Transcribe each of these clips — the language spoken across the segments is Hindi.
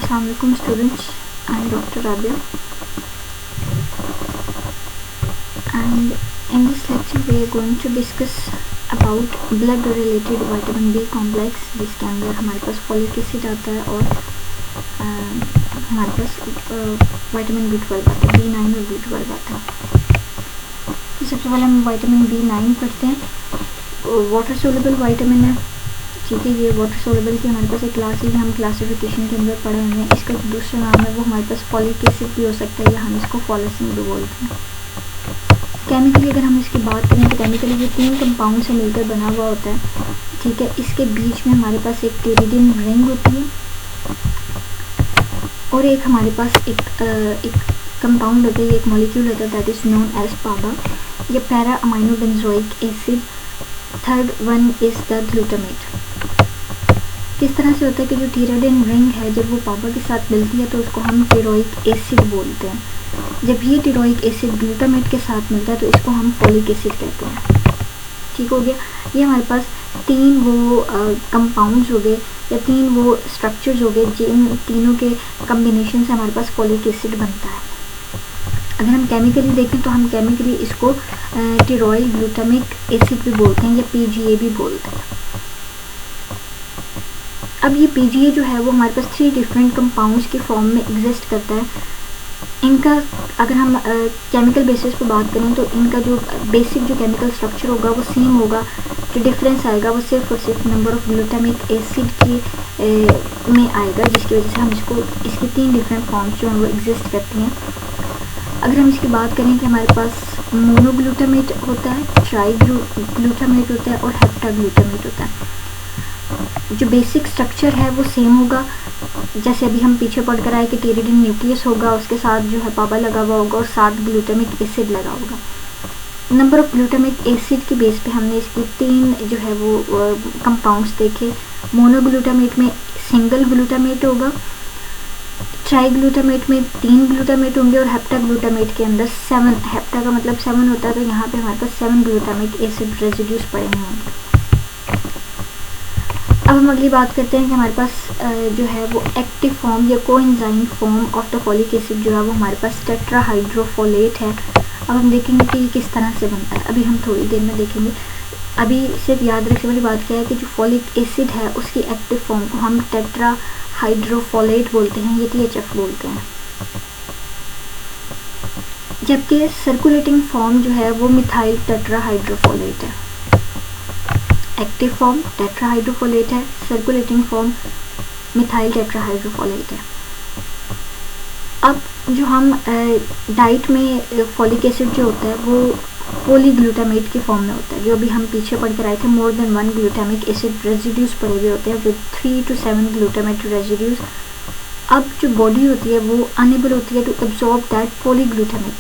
Assalamualaikum students, I am Dr. Rabia, and in this lecture we are going to discuss about blood related vitamin B complex, जिसके अंदर हमारे पास फॉलिक एसिड आता है और हमारे पास विटामिन B12 आता है, B9 और B12 आता है। तो सबसे पहले हम विटामिन B9 पढ़ते हैं। वाटर सोल्युबल विटामिन है, ठीक है। ये वाटर सोल्युबल की हमारे पास एक क्लास है, हम क्लासिफिकेशन के अंदर पढ़े हुए हैं। इसका जो दूसरा नाम है वो हमारे पास फॉलिक एसिड भी हो सकता है या हम इसको फॉलिसिन भी बोलते हैं। केमिकली अगर हम इसकी बात करें तो केमिकली ये 3 कंपाउंड से मिलकर बना हुआ होता है, ठीक है। इसके बीच में हमारे पास एक टेरिडिन रिंग होती है और एक हमारे पास एक कंपाउंड होता है, एक मॉलिक्यूल होता है दैट इज़ नोन एज पाबा या para amino benzoic acid. Third one is the glutamate. किस तरह से होता है कि जो टेरिडिन रिंग है जब वो पाबा के साथ मिलती है तो उसको हम टेरोइक एसिड बोलते हैं। जब ये टेरोइक एसिड ग्लूटामेट के साथ मिलता है तो इसको हम फॉलिक एसिड कहते हैं, ठीक हो गया। ये हमारे पास 3 वो कंपाउंड्स हो गए या 3 वो स्ट्रक्चर्स हो गए जिन तीनों के कम्बिनेशन से हमारे पास फॉलिक एसिड बनता है। अगर हम केमिकली देखें तो हम केमिकली इसको टेरोइल ग्लूटामिक एसिड भी बोलते हैं या PGA भी बोलते हैं। अब ये PGA जो है वो हमारे पास 3 डिफरेंट कंपाउंड्स के फॉर्म में एग्जिस्ट करता है। इनका अगर हम केमिकल बेसिस पे बात करें तो इनका जो बेसिक जो केमिकल स्ट्रक्चर होगा वो सेम होगा। जो डिफरेंस आएगा वो सिर्फ और सिर्फ नंबर ऑफ ग्लूटामिक एसिड की में आएगा, जिसकी वजह से हम इसकी 3 डिफरेंट फॉर्म्स जो हैं वो एग्जिस्ट करती हैं। अगर हम इसकी बात करें कि हमारे पास मोनोग्लूटामेट होता है, ट्राईग्लूटामेट होता है और हेप्टाग्लूटामेट होता है। जो बेसिक स्ट्रक्चर है वो सेम होगा, जैसे अभी हम पीछे पढ़कर आए कि टेरिडिन न्यूक्लियस होगा, उसके साथ जो है पाबा लगा हुआ होगा और साथ ग्लूटामिक एसिड लगा होगा। नंबर ऑफ ग्लूटामिक एसिड के बेस पे हमने इसकी 3 जो है वो कंपाउंड्स देखे। मोनोग्लूटामेट में सिंगल ग्लूटामेट होगा, ट्राईग्लूटामेट में 3 ग्लूटामेट होंगे और हेप्टाग्लूटामेट के अंदर 7, हेप्टा का मतलब 7 होता है तो यहाँ पे हमारे पास 7 ग्लूटामिक एसिड रेजिड्यूज पड़े हुए होंगे। अब हम अगली बात करते हैं कि हमारे पास जो है वो एक्टिव फॉर्म या coenzyme form of the folic acid जो है वो हमारे पास टेट्राहाइड्रोफोलेट है। अब हम देखेंगे कि ये किस तरह से बनता है, अभी हम थोड़ी देर में देखेंगे। अभी सिर्फ याद रखने वाली बात क्या है कि जो फॉलिक एसिड है उसकी एक्टिव फॉर्म को हम टेट्राहाइड्रोफोलेट बोलते हैं या THF बोलते हैं, जबकि सर्कुलेटिंग फॉर्म जो है वो मिथाइल टेट्राहाइड्रोफोलेट है। एक्टिव फॉर्म टेट्राहाइड्रोफोलेट है, सर्कुलेटिंग फॉर्म मिथाइल टेट्राहाइड्रोफोलेट है। अब जो हम डाइट में फॉलिक एसिड जो होता है वो पॉलीग्लूटामेट की फॉर्म में होता है, जो अभी हम पीछे पढ़ कर आए थे। More than 1 glutamic acid residues पड़े हुए होते हैं विद 3 to 7 ग्लूटामेट रेजिड्यूज। अब जो बॉडी होती है वो अनेबल होती है टू एब्जॉर्ब दैट पॉलीग्लूटामेट,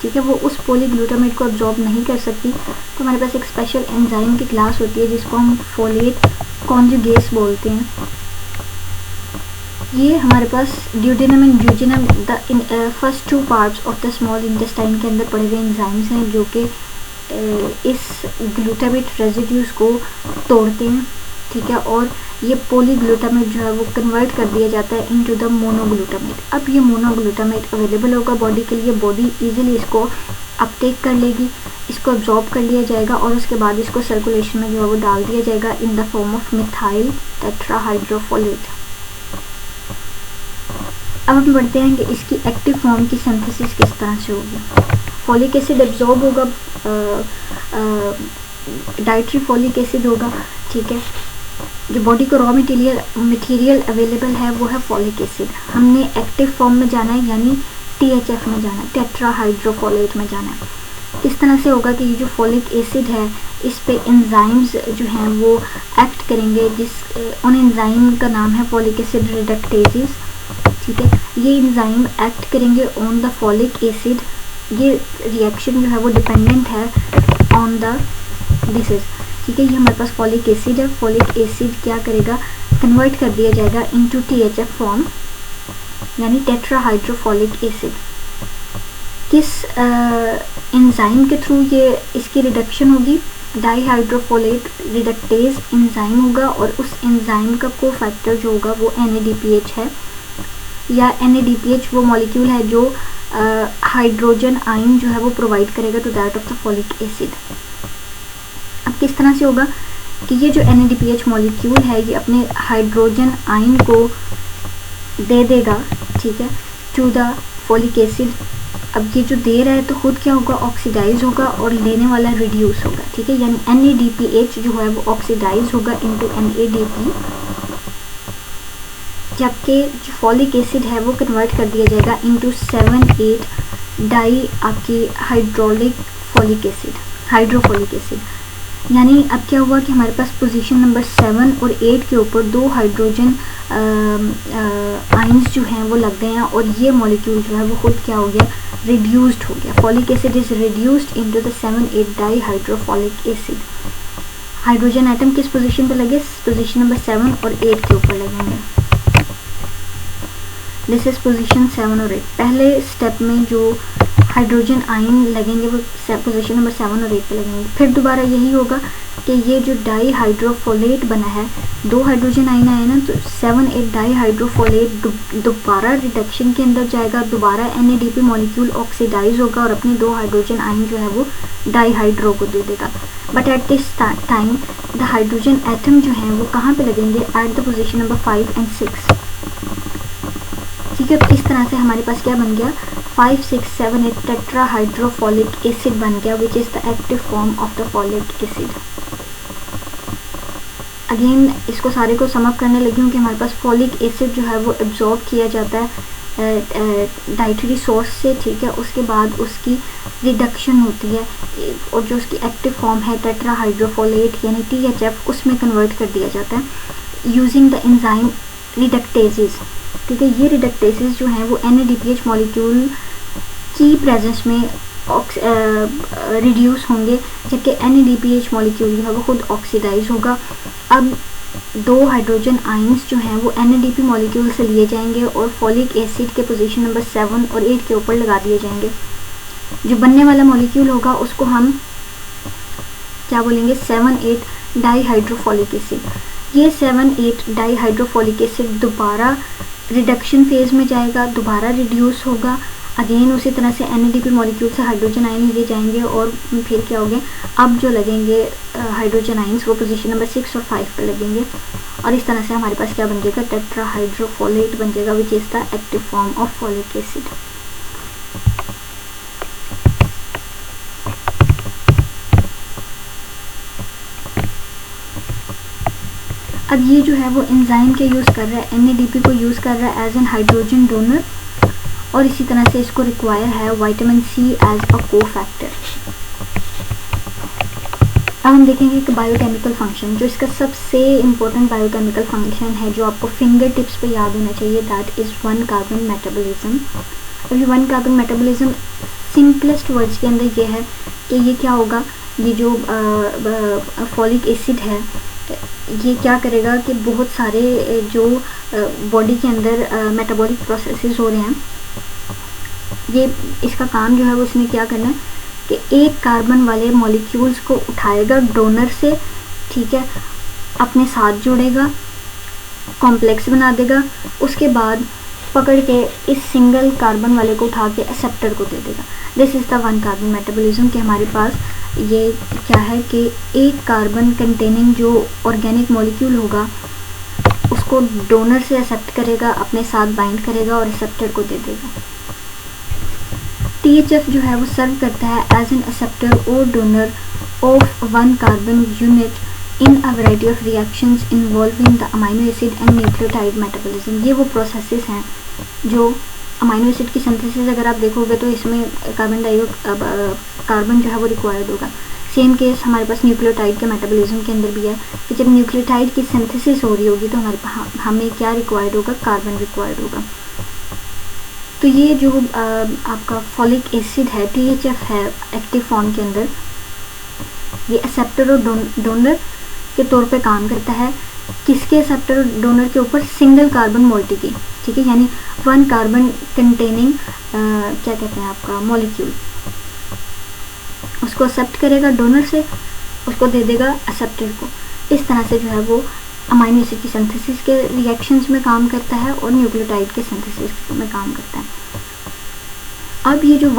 ठीक है। वो उस पॉलीग्लूटामेट को एब्जॉर्ब नहीं कर सकती, तो हमारे पास एक स्पेशल एंजाइम की क्लास होती है जिसको हम फोलेट कॉन्जुगेस बोलते हैं। ये हमारे पास duodenum and jejunum the first 2 parts of the small intestine के अंदर पड़े हुए एंजाइम्स हैं जो कि इस ग्लूटामेट रेजिड्यूज को तोड़ते हैं, ठीक है। और ये पॉलीग्लूटामेट जो है वो कन्वर्ट कर दिया जाता है इनटू द मोनोग्लूटामेट। अब ये मोनोग्लूटामेट अवेलेबल होगा बॉडी के लिए, बॉडी इजीली इसको अपटेक कर लेगी, इसको एब्जॉर्ब कर लिया जाएगा और उसके बाद इसको सर्कुलेशन में जो है वो डाल दिया जाएगा in the form of methyl tetrahydrofolate. अब हम बढ़ते हैं कि इसकी एक्टिव फॉर्म की सिंथेसिस किस तरह से होगी। फॉलिक एसिड एब्जॉर्ब होगा, डाइटरी फॉलिक एसिड होगा, ठीक है। जो बॉडी को रॉ मटेरियल अवेलेबल है वो है फॉलिक एसिड। हमने एक्टिव फॉर्म में जाना है यानी THF में जाना है, टेट्राहाइड्रोफोलेट में जाना है। किस तरह से होगा कि ये जो फॉलिक एसिड है इस पे एंजाइम्स जो हैं वो एक्ट करेंगे, उन एंजाइम का नाम है फॉलिक एसिड रिडक्टेजेस, ठीक है। ये एंजाइम एक्ट करेंगे ऑन द फॉलिक एसिड। ये रिएक्शन जो है वो डिपेंडेंट है ऑन द डिसीज, ठीक है। ये हमारे पास फॉलिक एसिड है, फॉलिक एसिड क्या करेगा, कन्वर्ट कर दिया जाएगा इनटू THF फॉर्म यानी टेट्राहाइड्रोफोलिक एसिड। किस एंजाइम के थ्रू ये इसकी रिडक्शन होगी, डाईहाइड्रोफोलेट रिडक्टेज एंजाइम होगा और उस एंजाइम का कोफैक्टर जो होगा वो NADPH है। या NADPH वो मॉलिक्यूल है जो हाइड्रोजन आयन जो है वो प्रोवाइड करेगा to that of the folic acid. अब किस तरह से होगा कि ये जो NADPH मॉलिक्यूल है ये अपने हाइड्रोजन आयन को दे देगा, ठीक है, टू द फॉलिक एसिड। अब ये जो दे रहा है तो खुद क्या होगा, ऑक्सीडाइज होगा और लेने वाला रिड्यूस होगा, ठीक है, यानी NADPH जो है वो ऑक्सीडाइज होगा इनटू NADP, जबकि जो फॉलिक एसिड है वो कन्वर्ट कर दिया जाएगा इनटू 7,8 डाई आपकी हाइड्रोफोलिक एसिड। यानी अब क्या हुआ कि हमारे पास पोजीशन नंबर 7 और 8 के ऊपर दो हाइड्रोजन आइंस जो हैं वो लग गए हैं और ये मॉलिक्यूल जो है वो खुद क्या हो गया, रिड्यूस्ड हो गया। Folic acid is reduced into the 7,8 di hydrofolic acid. Hydrogen atom किस पोजीशन पे लगे, पोजीशन नंबर 7 और 8 के ऊपर लगेंगे। दिस इज पोजीशन 7 और 8। पहले स्टेप में जो हाइड्रोजन आयन लगेंगे वो पोजीशन नंबर 7 और 8 पे लगेंगे। फिर दोबारा यही होगा कि ये जो डाई हाइड्रोफोलेट बना है, दो हाइड्रोजन आयन आए ना, तो 7,8 डाई हाइड्रोफोलेट दोबारा रिडक्शन के अंदर जाएगा, दोबारा NADP मॉलिक्यूल ऑक्सीडाइज होगा और अपने दो हाइड्रोजन आयन जो है वो डाई हाइड्रो को दे देगा। But at this time the hydrogen atom जो है वो कहाँ पे लगेंगे, at the position number 5 and 6, ठीक है। तो इस तरह से हमारे पास क्या बन गया, 5, 6, 7, 8 टेट्रा हाइड्रोफोलिक एसिड बन गया, which is the active form of the folic acid. Again इसको सारे को समअप करने लगी हूँ कि हमारे पास फॉलिक एसिड जो है वो एब्जॉर्ब किया जाता है डाइटरी सोर्स से, ठीक है, उसके बाद उसकी रिडक्शन होती है और जो उसकी एक्टिव फॉर्म है टेट्रा हाइड्रोफोलेट यानी THF, उसमें कन्वर्ट कर दिया जाता है यूजिंग द एंजाइम रिडक्टेजेस, ठीक है। ये रिडक्टेसेस जो हैं वो NADPH मॉलिक्यूल की प्रेजेंस में रिड्यूस होंगे, जबकि NADPH मॉलिक्यूल जो है वो खुद ऑक्सीडाइज होगा। अब दो हाइड्रोजन आइंस जो हैं वो NADP मॉलिक्यूल से लिए जाएंगे और फॉलिक एसिड के पोजीशन नंबर 7 और 8 के ऊपर लगा दिए जाएंगे। जो बनने वाला मॉलिक्यूल होगा उसको हम क्या बोलेंगे, 7,8 डाई हाइड्रोफोलिक एसिड। ये 7,8 डाई हाइड्रोफोलिक एसिड दोबारा रिडक्शन फेज में जाएगा, दोबारा रिड्यूस होगा, अगेन उसी तरह से NADP मॉलिक्यूल से हाइड्रोजन आयन लिए जाएंगे और फिर क्या होंगे, अब जो लगेंगे हाइड्रोजन आयंस वो पोजीशन नंबर 6 और 5 पे लगेंगे और इस तरह से हमारे पास क्या बन जाएगा, टेट्रा हाइड्रोफोलेट बन जाएगा, which is the active form of folic acid. अब ये जो है वो एंजाइम के यूज़ कर रहा है, NADP को यूज़ कर रहा है एज एन हाइड्रोजन डोनर और इसी तरह से इसको रिक्वायर है vitamin C as a cofactor. अब हम देखेंगे कि बायोकेमिकल फंक्शन, जो इसका सबसे इम्पोर्टेंट बायोकेमिकल फंक्शन है जो आपको फिंगर टिप्स पे याद होना चाहिए, दैट इज़ 1 कार्बन मेटाबॉलिज्म। अब ये 1 कार्बन मेटाबॉलिज्म सिंपलेस्ट वर्ड्स के अंदर ये है कि ये क्या होगा, ये जो फॉलिक एसिड है ये क्या करेगा कि बहुत सारे जो बॉडी के अंदर मेटाबॉलिक प्रोसेसेस हो रहे हैं, ये इसका काम जो है वो इसने क्या करना है कि एक कार्बन वाले मॉलिक्यूल्स को उठाएगा डोनर से, ठीक है, अपने साथ जोड़ेगा, कॉम्प्लेक्स बना देगा, उसके बाद पकड़ के इस सिंगल कार्बन वाले को उठा के एक्सेप्टर को दे देगा। This is the 1 carbon metabolism कि हमारे पास ये क्या है कि एक कार्बन कंटेनिंग जो ऑर्गेनिक मॉलिक्यूल होगा उसको डोनर से एक्सेप्ट करेगा, अपने साथ बाइंड करेगा और एक्सेप्टर को दे देगा। THF जो है वो सर्व करता है एज एन एक्सेप्टर और donor of 1 carbon unit in a variety of reactions involving the amino acid and nucleotide metabolism. ये वो प्रोसेसेस हैं जो अमाइनो एसिड की सिंथेसिस अगर आप देखोगे तो इसमें कार्बन जो है वो रिक्वायर्ड होगा। सेम केस हमारे पास न्यूक्लियोटाइड के मेटाबॉलिज्म के अंदर भी है कि जब न्यूक्लियोटाइड की सिंथेसिस हो रही होगी तो हमें क्या रिक्वायर्ड होगा, कार्बन रिक्वायर्ड होगा। तो ये जो आपका फॉलिक एसिड है, THF है एक्टिव फॉर्म के अंदर, ये एक्सेप्टर और डोनर के तौर पे काम करता है। किसके एक्सेप्टर और डोनर के ऊपर, सिंगल कार्बन मोइटी की, ठीक है, यानी 1 कार्बन कंटेनिंग क्या कहते हैं आपका मॉलिक्यूल, उसको एक्सेप्ट करेगा डोनर से, उसको दे देगा एक्सेप्टर को। इस तरह से जो है वो अमाइनो एसिड की सिंथेसिस के रिएक्शंस में काम करता है और न्यूक्लियोटाइड के सिंथेसिस में काम करता है। अब ये जो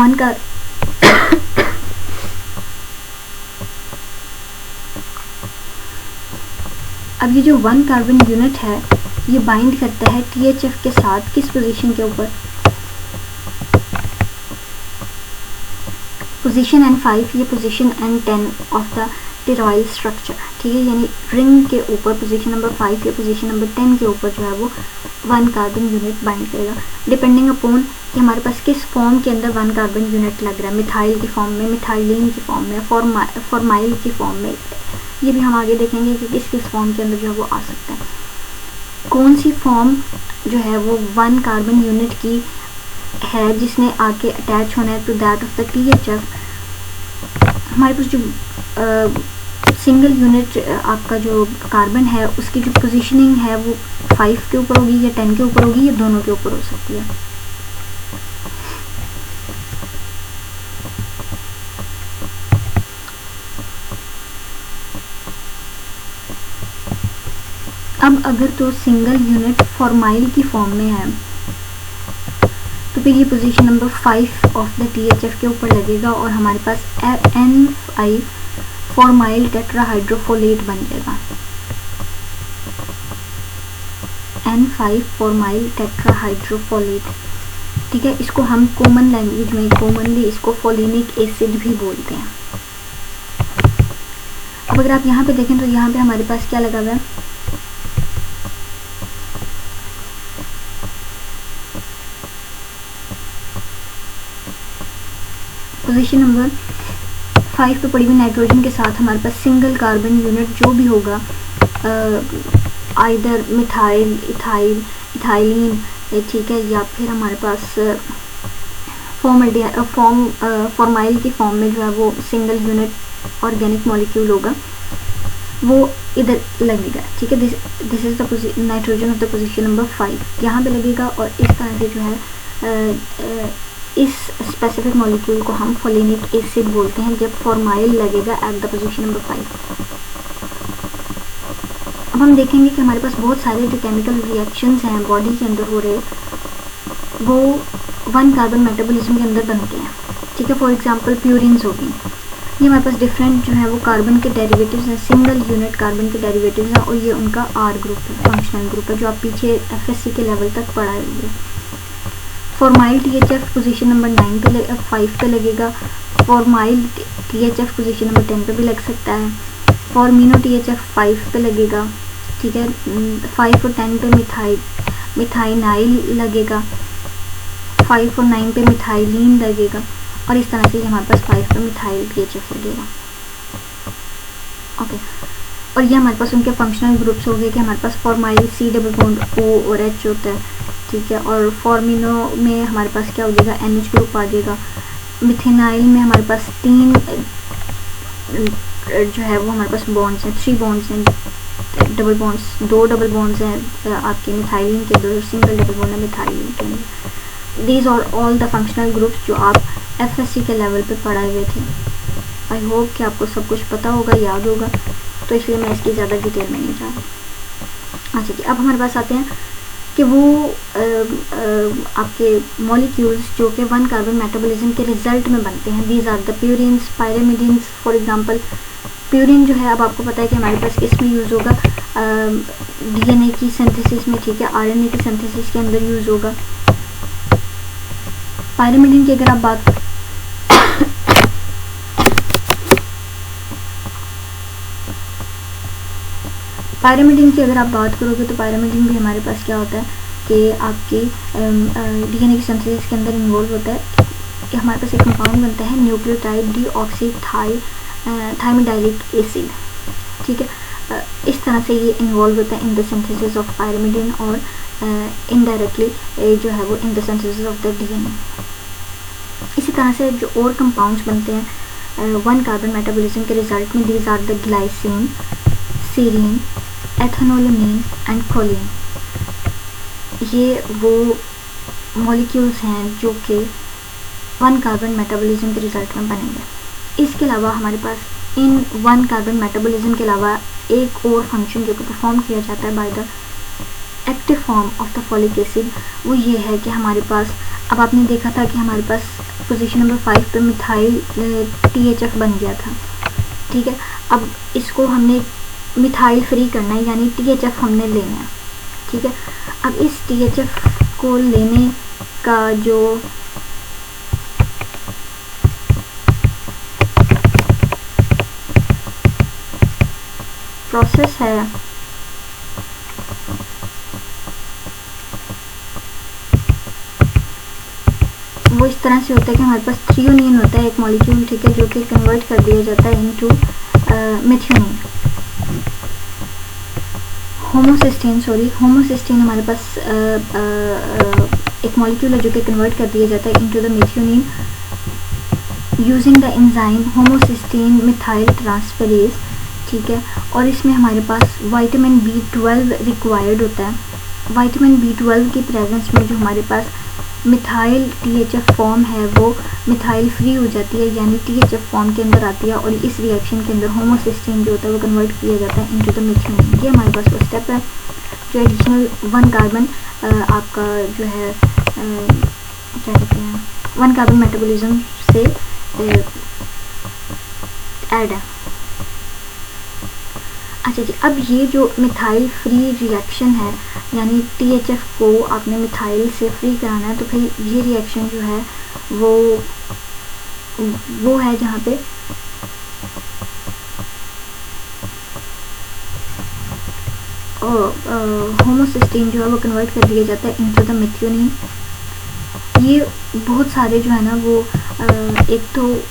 वन कार्बन यूनिट है ये बाइंड करता है THF के साथ किस पोजीशन के ऊपर, पोजीशन N5 या position N10 of the pteroyl structure, ठीक है, यानी रिंग के ऊपर पोजीशन नंबर 5 या पोजीशन नंबर 10 के ऊपर जो है वो वन कार्बन यूनिट बाइंड करेगा, डिपेंडिंग अपॉन कि हमारे पास किस फॉर्म के अंदर वन कार्बन यूनिट लग रहा है, मिथाइल की फॉर्म में, मिथाइलिन की फॉर्म में, फॉर्माइल की फॉर्म में। ये भी हम आगे देखेंगे कि किस किस फॉर्म के अंदर जो है वो आ सकता है। कौन सी फॉर्म जो है वो वन कार्बन यूनिट की है जिसने आके अटैच होना है to that of the THF। हमारे पास जो सिंगल यूनिट आपका जो कार्बन है उसकी जो पोजीशनिंग है वो 5 के ऊपर होगी या 10 के ऊपर होगी या दोनों के ऊपर हो सकती है। अब अगर तो सिंगल यूनिट फॉर्माइल की फॉर्म में है तो फिर ये position number 5 of the THF के ऊपर लगेगा और हमारे पास N5 फॉर्माइल टेट्राहाइड्रोफोलेट बन जाएगा। N5 फॉर्माइल टेट्राहाइड्रोफोलेट, ठीक है, इसको हम कॉमन लैंग्वेज में कॉमनली इसको फोलिनिक एसिड भी बोलते हैं। अब अगर आप यहाँ पे देखें तो यहाँ पे हमारे पास क्या लगा हुआ है, पोजीशन नंबर 5 पे पड़ी हुई नाइट्रोजन के साथ हमारे पास सिंगल कार्बन यूनिट जो भी होगा, आइदर मिथाइल, इथाइल, इथाइलिन, ठीक है, या फिर हमारे पास फॉर्माइल की फॉर्म में जो है वो सिंगल यूनिट ऑर्गेनिक मॉलिक्यूल होगा, वो इधर लगेगा, ठीक है। This is the nitrogen of the position number 5 यहाँ पे लगेगा और इस तरह से जो है इस स्पेसिफिक मॉलिक्यूल को हम फोलिनिक एसिड बोलते हैं जब फॉर्माइल लगेगा एट द पोजीशन नंबर 5। अब हम देखेंगे कि हमारे पास बहुत सारे जो केमिकल रिएक्शंस हैं बॉडी के अंदर हो रहे वो वन कार्बन मेटाबॉलिज्म के अंदर बनते हैं, ठीक है। फॉर एग्जांपल प्यूरिन्स होगी, ये हमारे पास डिफरेंट जो है वो कार्बन के डेरिवेटिव्स हैं, सिंगल यूनिट कार्बन के डेरिवेटिव्स हैं और ये उनका R ग्रुप है, फंक्शनल ग्रुप है, जो आप पीछे FSC के लेवल तक पढ़ाए हुए। फॉर्माइल THF पोजीशन नंबर 5 पे लगेगा, फॉर्माइल THF पोजीशन नंबर 10 पे भी लग सकता है, फॉर्मिनो THF 5 पे लगेगा, ठीक है, 5 और 10 पे मिथाइनाइल लगेगा, 5 और 9 पे मिथाइलिन लगेगा और इस तरह से हमारे पास 5 पे मिथाइल THF लगेगा, ओके। और ये हमारे पास उनके फंक्शनल ग्रुप्स हो गए कि हमारे पास formyl C double bond O और H होता है, ठीक है, और फॉर्मिनो में हमारे पास क्या हो जाएगा, NH ग्रुप आ जाएगा। मिथेनाइल में हमारे पास 3 जो है वो हमारे पास बॉन्ड्स हैं, 3 बॉन्ड्स हैं, डबल बॉन्ड्स, 2 डबल बॉन्ड्स हैं आपके मिथाइलिन के, 2 सिंगल डबल बॉन्ड है मिथाइलिन के अंदर। These are all the functional groups जो आप FSC के लेवल पे पढ़ाए हुए थे। आई होप कि आपको सब कुछ पता होगा, याद होगा, तो इसलिए मैं इसकी ज़्यादा डिटेल में नहीं जा रही। अच्छा जी, अब हमारे पास आते हैं कि वो आपके मॉलिक्यूल्स जो कि वन कार्बन मेटाबॉलिज्म के रिजल्ट में बनते हैं। These are the purines, pyrimidines. For example purine जो है, अब आपको पता है कि हमारे पास किस में यूज़ होगा, DNA की सिंथेसिस में, ठीक है, RNA की सिंथेसिस के अंदर यूज़ होगा। पायरिमिडिन की अगर आप बात करोगे तो पायरिमिडिन भी हमारे पास क्या होता है कि आपके DNA की सिंथेसिस के अंदर इन्वॉल्व होता है कि हमारे पास एक कंपाउंड बनता है न्यूक्लियोटाइड थाइमिडाइलिक एसिड, ठीक है। इस तरह से ये इन्वॉल्व होता है in the synthesis of pyrimidine और इनडायरेक्टली जो है वो in the synthesis of the DNA। इसी तरह से जो और कंपाउंड्स बनते हैं वन कार्बन मेटाबॉलिज्म के रिजल्ट में, these are the glycine, serine, ethanolamine and choline. ये वो मॉलिक्यूल्स हैं जो कि वन कार्बन मेटाबॉलिज्म के रिजल्ट में बनेंगे। इसके अलावा हमारे पास इन वन कार्बन मेटाबॉलिज्म के अलावा एक और फंक्शन जो कि परफॉर्म किया जाता है by the active form of the folic acid, वो ये है कि हमारे पास, अब आपने देखा था कि हमारे पास पोजीशन नंबर 5 पे मिथाइल THF बन गया था, ठीक है। अब इसको हमने मिथाइल फ्री करना है, यानी THF हमने लेना है, ठीक है। अब इस THF को लेने का जो प्रोसेस है वो इस तरह से होता है कि हमारे पास थ्रियोनिन होता है एक मॉलिक्यूल, ठीक है, जो कि कन्वर्ट कर दिया जाता है इनटू मेथियोनिन। होमोसिस्टीन हमारे पास एक मॉलिक्यूल है जो कि कन्वर्ट कर दिया जाता है into the methionine using the enzyme homocysteine methyl transferase, ठीक है। और इसमें हमारे पास विटामिन B12 रिक्वायर्ड होता है। विटामिन B12 की प्रेजेंस में जो हमारे पास मिथाइल THF फॉर्म है वो मिथाइल फ्री हो जाती है, यानी THF फॉर्म के अंदर आती है, और इस रिएक्शन के अंदर होमोसिस्टीन जो होता है वो कन्वर्ट किया जाता है इनटू द मेथियोनिन। ये हमारे पास वो स्टेप है जो एडिशनल 1 कार्बन आपका जो है क्या कहते हैं 1 कार्बन मेटाबॉलिज्म से ऐड है। अच्छा जी, अब ये जो मिथाइल फ्री रिएक्शन है, यानी THF को आपने मिथाइल से फ्री कराना है, तो फिर ये रिएक्शन जो है वो है जहाँ पे होमोसिस्टीन जो है वो कन्वर्ट कर दिया जाता है इनटू द मेथियोनिन। ये बहुत सारे जो है ना वो एक तो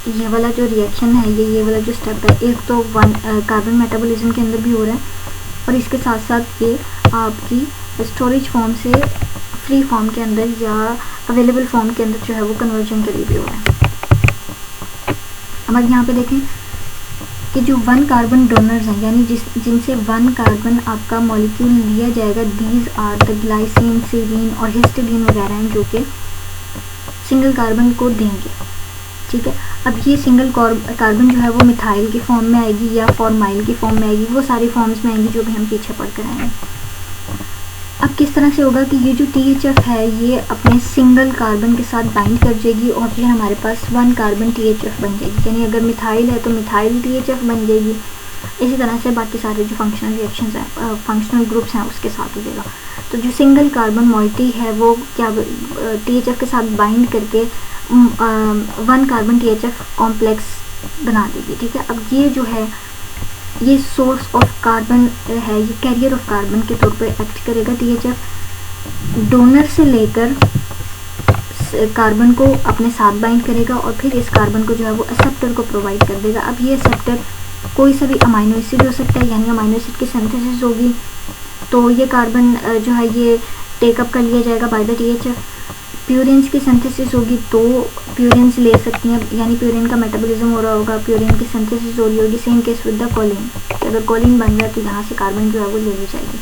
ये वाला जो रिएक्शन है, ये वाला जो स्टेप है, एक तो 1 कार्बन मेटाबॉलिज्म के अंदर भी हो रहा है, और इसके साथ साथ ये आपकी स्टोरेज फॉर्म से फ्री फॉर्म के अंदर या अवेलेबल फॉर्म के अंदर जो है वो कन्वर्जन के लिए भी हो रहा है। अब आप यहाँ पे देखें कि जो 1 कार्बन डोनर्स हैं, यानी जिनसे 1 कार्बन आपका मॉलिक्यूल लिया जाएगा, these are the glycine, serine और हिस्टिडीन वगैरह हैं जो कि सिंगल कार्बन को देंगे, ठीक है। अब ये सिंगल कार्बन जो है वो मिथाइल की फॉर्म में आएगी या फॉर्माइल की फॉर्म में आएगी, वो सारी फॉर्म्स में आएंगी जो भी हम पीछे पढ़ कर आएंगे। अब किस तरह से होगा कि ये जो THF है ये अपने सिंगल कार्बन के साथ बाइंड कर जाएगी और फिर हमारे पास 1 कार्बन THF बन जाएगी, यानी अगर मिथाइल है तो मिथाइल THF बन जाएगी। इसी तरह से बाकी सारे जो फंक्शनल रिएक्शंस हैं, फंक्शनल ग्रुप्स हैं, उसके साथ हो जाएगा। तो जो सिंगल कार्बन मॉइटी है वो क्या THF के साथ बाइंड करके 1 कार्बन THF कॉम्प्लेक्स बना देगी, ठीक है। अब ये जो है ये सोर्स ऑफ कार्बन है, ये कैरियर ऑफ कार्बन के तौर पे एक्ट करेगा। THF डोनर से लेकर कार्बन को अपने साथ बाइंड करेगा और फिर इस कार्बन को जो है वो एक्सेप्टर को प्रोवाइड कर देगा। अब ये एक्सेप्टर कोई सा भी अमाइनो एसिड हो सकता है, यानी अमाइनो एसिड की सिंथेसिस होगी तो ये कार्बन जो है ये टेकअप कर लिया जाएगा बाय द THF। प्यूरिन्स की सिंथेसिस होगी तो प्यूरिन्स ले सकती हैं, यानी प्यूरिन का मेटाबॉलिज्म हो रहा होगा, प्यूरिन की सिंथेसिस हो रही होगी। Same case with the choline, अगर कोलिन बन गया तो यहाँ से कार्बन जो है वो ले ली जाएगी।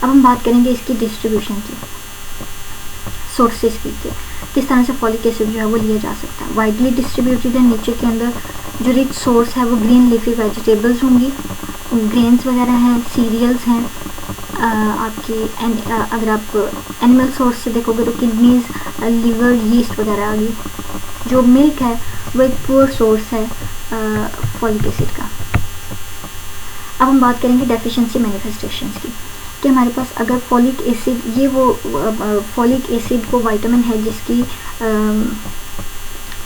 अब हम बात करेंगे इसकी डिस्ट्रीब्यूशन की, सोर्सेज की, किस तरह से फॉलिक एसिड जो है वो लिया जा सकता है। वाइडली डिस्ट्रीब्यूटेड है, नेचर के अंदर जो रिच सोर्स है वो ग्रीन लीफी वेजिटेबल्स होंगी, ग्रेन्स वगैरह हैं, सीरियल्स हैं, आपकी अगर आप एनिमल सोर्स से देखोगे तो किडनीज, लिवर, यीस्ट वगैरह आ गई। जो मिल्क है वो एक पुअर सोर्स है फॉलिक एसिड का। अब हम बात करेंगे डेफिशिएंसी मैनिफेस्टेशंस की, कि हमारे पास अगर फॉलिक एसिड, ये वो फॉलिक एसिड वो विटामिन है जिसकी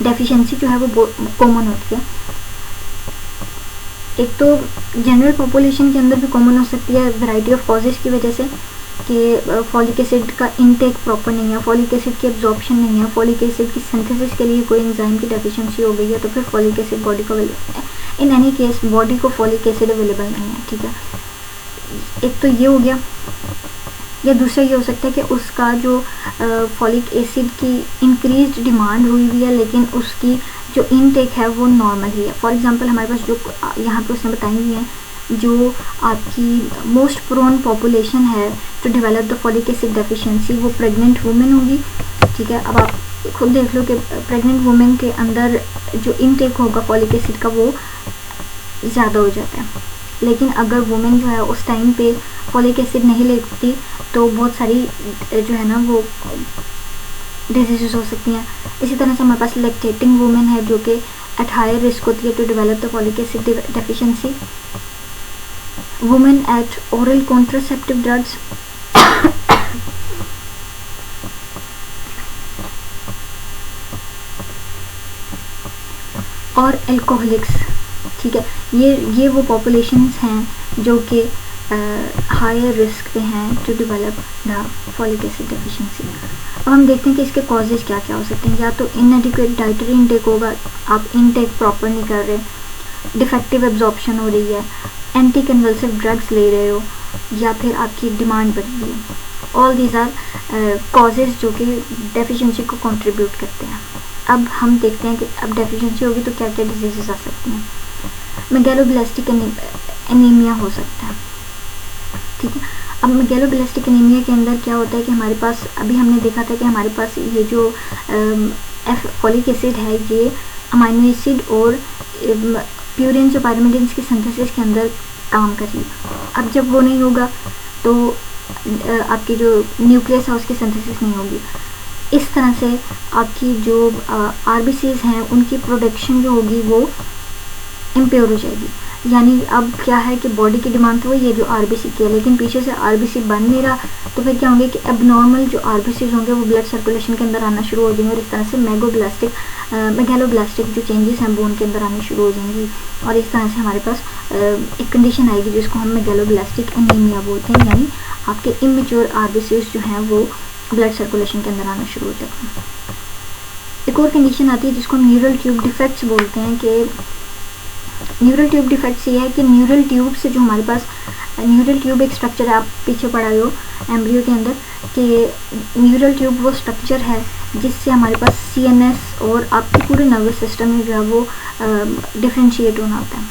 डेफिशिएंसी जो है वो कॉमन होती है। एक तो जनरल पॉपुलेशन के अंदर भी कॉमन हो सकती है वैरायटी ऑफ कॉजेज़ की वजह से, कि फॉलिक एसिड का इनटेक प्रॉपर नहीं है, फॉलिक एसिड की एब्जॉर्प्शन नहीं है, फॉलिक एसिड की सिंथेसिस के लिए कोई एंजाइम की डेफिशिएंसी हो गई है, तो फिर फॉलिक एसिड बॉडी को इन एनी केस बॉडी को फॉलिक एसिड अवेलेबल नहीं है, ठीक है। एक तो ये हो गया, या दूसरा ये हो सकता है कि उसका जो फॉलिक एसिड की इंक्रीज्ड डिमांड हुई हुई है लेकिन उसकी जो इनटेक है वो नॉर्मल ही है। फॉर एग्जांपल हमारे पास जो यहाँ पे उसने बताई हुई है, जो आपकी मोस्ट प्रोन पॉपुलेशन है to develop the folic acid deficiency वो प्रेग्नेंट वुमेन होगी, ठीक है। अब आप खुद देख लो कि प्रेग्नेंट वुमेन के अंदर जो इनटेक होगा फॉलिक एसिड का वो ज़्यादा हो जाता है, लेकिन अगर वुमेन जो है उस टाइम पे फॉलिक एसिड नहीं लेती तो बहुत सारी जो है ना वो डिजीज़ हो सकती हैं। इसी तरह से हमारे पास लैक्टेटिंग वुमेन है जो कि एट हायर रिस्क होती है to develop the folic acid deficiency. Women at oral contraceptive drugs और एल्कोहलिक्स, ठीक है, ये वो पॉपुलेशंस हैं जो कि हायर रिस्क पे हैं to develop the folic acid deficiency. अब हम देखते हैं कि इसके कॉजेज़ क्या क्या हो सकते हैं। या तो इनएडिक्वेट डाइटरी इनटेक होगा, आप इनटेक प्रॉपर नहीं कर रहे, डिफेक्टिव एब्जॉर्प्शन हो रही है, एंटी कन्वल्सिव ड्रग्स ले रहे हो, या फिर आपकी डिमांड बढ़ रही है। ऑल दीज आर कॉजेज़ जो कि डेफिशिएंसी को कंट्रीब्यूट करते हैं। अब हम देखते हैं कि अब डेफिशिएंसी होगी तो क्या क्या डिजीज़ आ सकती हैं। मेगैलोब्लास्टिक एनीमिया हो सकता है, ठीक है। अब मेगैलोब्लास्टिक एनीमिया के अंदर क्या होता है कि हमारे पास अभी हमने देखा था कि हमारे पास ये जो फॉलिक एसिड है ये अमाइनो एसिड और प्यूरिन्स और पायरिमिडिन्स की सिंथेसिस के अंदर काम करेगा। अब जब वो नहीं होगा तो आपकी जो न्यूक्लियस है उसकी सिंथेसिस नहीं होगी। इस तरह से आपकी जो आरबीसीज हैं उनकी प्रोडक्शन जो होगी वो इम्प्योर हो जाएगी। यानी अब क्या है कि बॉडी की डिमांड तो ये जो आरबीसी की है, लेकिन पीछे से आरबीसी बन नहीं रहा, तो फिर क्या होंगे कि एबनॉर्मल जो आरबीसीज होंगे वो ब्लड सर्कुलेशन के अंदर आना शुरू हो जाएंगे और इस तरह से मेगैलोब्लास्टिक जो चेंजेस हैं बोन के अंदर आने शुरू हो जाएंगी। और इस तरह से हमारे पास एक कंडीशन आएगी जिसको हम मेगैलोब्लास्टिक एनीमिया बोलते हैं, यानी आपके इमेच्योर आरबीसीज जो हैं वो ब्लड सर्कुलेशन के अंदर आना शुरू हो जाते हैं। एक और कंडीशन आती है जिसको हम न्यूरल ट्यूब डिफेक्ट्स बोलते हैं कि न्यूरल ट्यूब डिफेक्ट्स ये है कि न्यूरल ट्यूब से जो हमारे पास न्यूरल ट्यूब एक स्ट्रक्चर है, आप पीछे पढ़ाए हो एम्ब्रियो के अंदर कि न्यूरल ट्यूब वो स्ट्रक्चर है जिससे हमारे पास सीएनएस और आपके पूरे नर्वस सिस्टम में जो है वो डिफ्रेंशिएट होना होता है।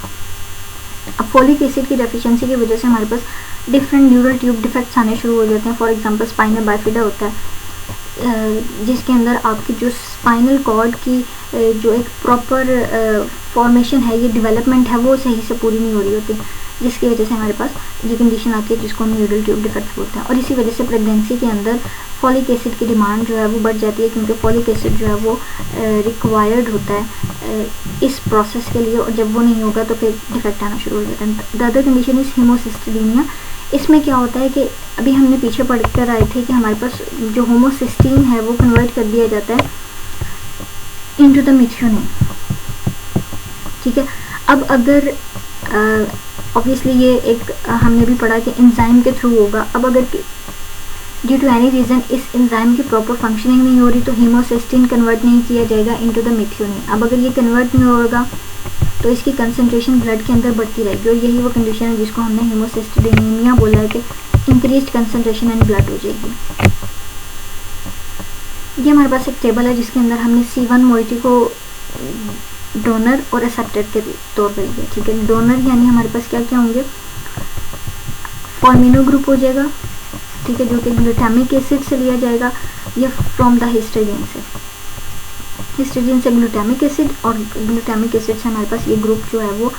अब फॉलिक एसिड की डेफिशिएंसी की वजह से हमारे पास डिफरेंट न्यूरल ट्यूब डिफेक्ट्स आने शुरू हो जाते हैं। फॉर एग्जांपल स्पाइनल बाइफिडा होता है जिसके अंदर आपकी जो स्पाइनल कॉर्ड की जो एक प्रॉपर फॉर्मेशन है, ये डेवलपमेंट है, वो सही से पूरी नहीं हो रही होती, जिसकी वजह से हमारे पास ये कंडीशन आती है जिसको हम न्यूरल ट्यूब डिफेक्ट्स बोलते हैं। और इसी वजह से प्रेगनेंसी के अंदर फॉलिक एसिड की डिमांड जो है वो बढ़ जाती है, क्योंकि फॉलिक एसिड जो है वो रिक्वायर्ड होता है इस प्रोसेस के लिए, और जब वो नहीं होगा तो फिर डिफेक्ट आना शुरू हो जाता है। The other condition is homocysteinemia. इसमें क्या होता है कि अभी हमने पीछे पढ़ कर आए थे कि हमारे पास जो होमोसिस्टीन है वो कन्वर्ट कर दिया जाता है इनटू द मिथ्योनिन, ठीक है। अब अगर ऑब्वियसली ये एक हमने भी पढ़ा कि एंजाइम के थ्रू होगा। अब अगर ड्यू टू एनी रीज़न इस एंजाइम की प्रॉपर फंक्शनिंग नहीं हो रही तो हीमोसिस्टीन कन्वर्ट नहीं किया जाएगा इनटू द मिथ्योनिन। अब अगर ये कन्वर्ट नहीं होगा तो इसकी कंसंट्रेशन ब्लड के अंदर बढ़ती रहेगी, और यही वो कंडीशन है जिसको हमने हीमोसिस्टीनिया बोला है कि इंक्रीज्ड कंसंट्रेशन इन ब्लड हो जाएगी। ये हमारे पास एक टेबल है जिसके अंदर हमने C1 मोइटी को डोनर और एक्सेप्टर के तौर पर लिया, ठीक है। डोनर यानी हमारे पास क्या क्या होंगे, फॉर्मिनो ग्रुप हो जाएगा, ठीक है, जो कि ग्लूटामिक एसिड से लिया जाएगा या फ्रॉम द हिस्टिडीन से, हिस्टिडीन से ग्लूटामिक एसिड, और ग्लूटामिक एसिड से हमारे पास ये ग्रुप जो है वो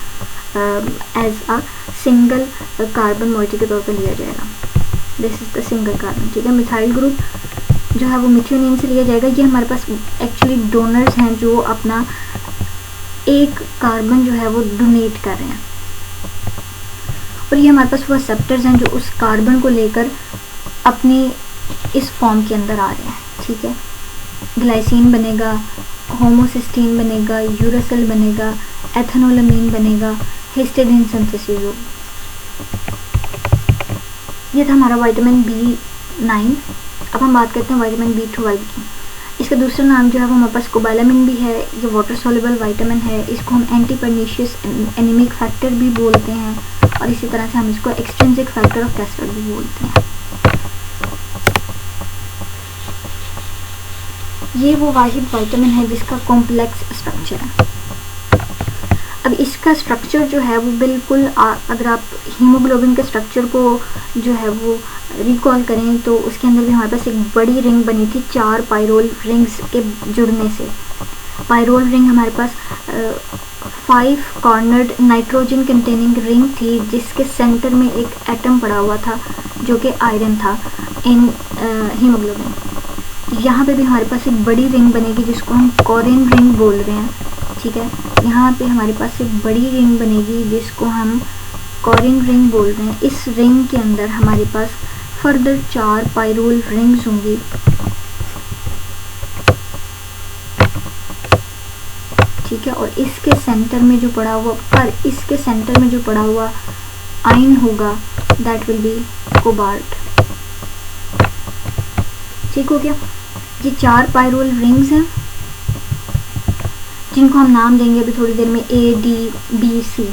as a single carbon moiety के तौर पर लिया जाएगा। This is the single carbon, ठीक है। मिथाइल ग्रुप जो है वो मिथ्योनिन से लिया जाएगा। ये हमारे पास एक्चुअली डोनर्स हैं जो अपना एक कार्बन जो है वो डोनेट कर रहे हैं, और ये हमारे पास वो एक्सेप्टर्स हैं जो उस कार्बन को लेकर अपनी इस फॉर्म के अंदर आ रहे हैं, ठीक है। ग्लाइसिन बनेगा, होमोसिस्टीन बनेगा, यूरासिल बनेगा, एथेनोलामीन बनेगा, हिस्टिडीन सिंथेसिस होगी। ये था हमारा विटामिन B9। अब हम बात करते हैं विटामिन B12 की। इसका दूसरा नाम जो है वो हमारे पास कोबालामिन भी है, ये वाटर सॉल्युबल विटामिन है। इसको हम एंटी परनीशियस एनीमिक फैक्टर भी बोलते हैं, और इसी तरह से हम इसको एक्सट्रिंसिक फैक्टर ऑफ कैस्टर भी बोलते हैं। ये वो वाहिद विटामिन है जिसका कॉम्प्लेक्स स्ट्रक्चर है। अब इसका स्ट्रक्चर जो है वो बिल्कुल अगर आप हीमोग्लोबिन के स्ट्रक्चर को जो है वो रिकॉल करें तो उसके अंदर भी हमारे पास एक बड़ी रिंग बनी थी 4 पायरोल रिंग्स के जुड़ने से। पायरोल रिंग हमारे पास 5 कॉर्नर्ड नाइट्रोजन कंटेनिंग रिंग थी जिसके सेंटर में एक एटम पड़ा हुआ था जो कि आयरन था इन हीमोग्लोबिन। यहाँ पे भी हमारे पास एक बड़ी रिंग बनेगी जिसको हम कोरिन रिंग बोल रहे हैं, ठीक है। यहाँ पे हमारे पास एक बड़ी रिंग बनेगी जिसको हम कोरिन रिंग बोल रहे हैं। इस रिंग के अंदर हमारे पास फर्दर 4 पायरोल रिंग्स होंगी, ठीक है। और इसके सेंटर में जो पड़ा हुआ आयन होगा दैट विल बी कोबाल्ट, ठीक हो गया। ये 4 पायरोल रिंग्स हैं जिनको हम नाम देंगे अभी थोड़ी देर में A, D, B, C।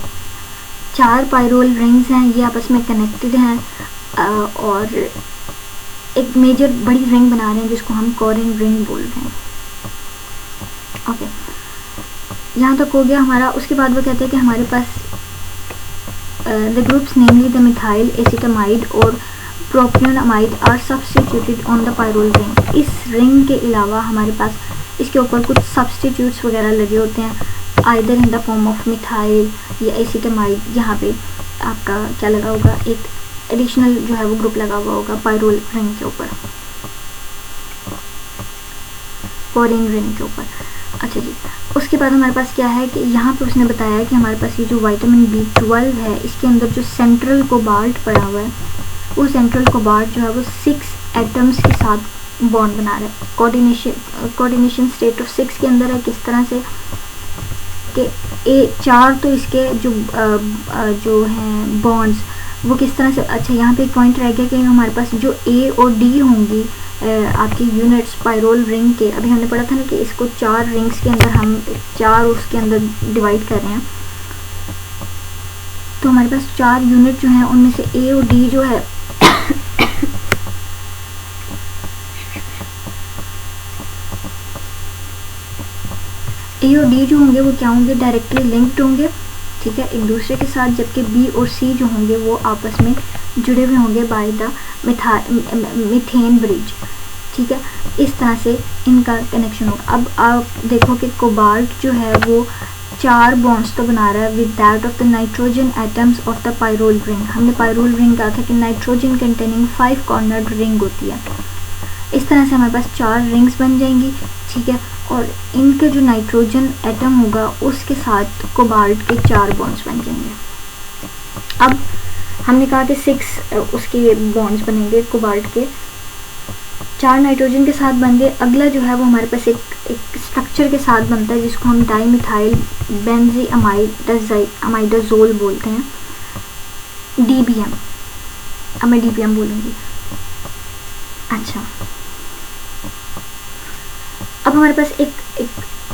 4 pyrrole rings हैं, ये आपस में कनेक्टेड हैं और एक मेजर बड़ी रिंग बना रहे हैं जिसको हम कोरिन रिंग बोल रहे हैं। ओके, यहाँ तक हो गया हमारा। उसके बाद वो कहते हैं कि हमारे पास the groups namely the methyl acetamide और propionamide are substituted on the pyrrole ring. इस रिंग के अलावा हमारे पास इसके ऊपर कुछ सब्स्टिट्यूट्स वगैरह लगे होते हैं, either in the form of methyl या एसिटामाइड। यहाँ पे आपका क्या लगा होगा, एक एडिशनल जो है वो ग्रुप लगा हुआ होगा पायरोल रिंग के ऊपर, कोरिन रिंग के ऊपर। अच्छा जी, उसके बाद हमारे पास क्या है कि यहाँ पे उसने बताया कि हमारे पास ये जो विटामिन B12 है इसके अंदर जो सेंट्रल कोबाल्ट पड़ा हुआ है, वो सेंट्रल कोबाल्ट जो है वो 6 एटम्स के साथ बॉन्ड बना रहा है। कोऑर्डिनेशन स्टेट ऑफ 6 के अंदर है, किस तरह से कि 4 तो इसके जो हैं बॉन्ड्स वो किस तरह से। अच्छा, यहाँ पे एक पॉइंट रह गया कि हमारे पास जो A और D होंगी आपकी यूनिट्स पायरोल रिंग के, अभी हमने पढ़ा था ना कि इसको 4 रिंग्स के अंदर हम 4 उसके अंदर डिवाइड कर रहे हैं, तो हमारे पास 4 यूनिट जो हैं उनमें से A और D जो है A और D जो होंगे वो क्या होंगे, डायरेक्टली लिंक्ड होंगे, ठीक है, एक दूसरे के साथ। जबकि B और C जो होंगे वो आपस में जुड़े हुए होंगे बाय द मीथेन ब्रिज, ठीक है। इस तरह से इनका कनेक्शन होगा। अब आप देखो कि कोबाल्ट जो है वो 4 बॉन्ड्स तो बना रहा है with that of the nitrogen atoms of the pyrrole ring. हमने पायरोल रिंग कहा था कि नाइट्रोजन कंटेनिंग 5 कॉर्नर्ड रिंग होती है। इस तरह से हमारे पास 4 रिंग्स बन जाएंगी, ठीक है। और इनके जो नाइट्रोजन एटम होगा उसके साथ कोबाल्ट के 4 बॉन्ड्स बन जाएंगे। अब हमने कहा कि 6 उसके बॉन्ड्स बनेंगे कोबाल्ट के, 4 नाइट्रोजन के साथ बन गए। अगला जो है वो हमारे पास एक स्ट्रक्चर के साथ बनता है जिसको हम डाईमिथाइल बेंजीअमाइडाजोल बोलते हैं, DBM। अब मैं DBM बोलूँगी। अच्छा, अब हमारे पास एक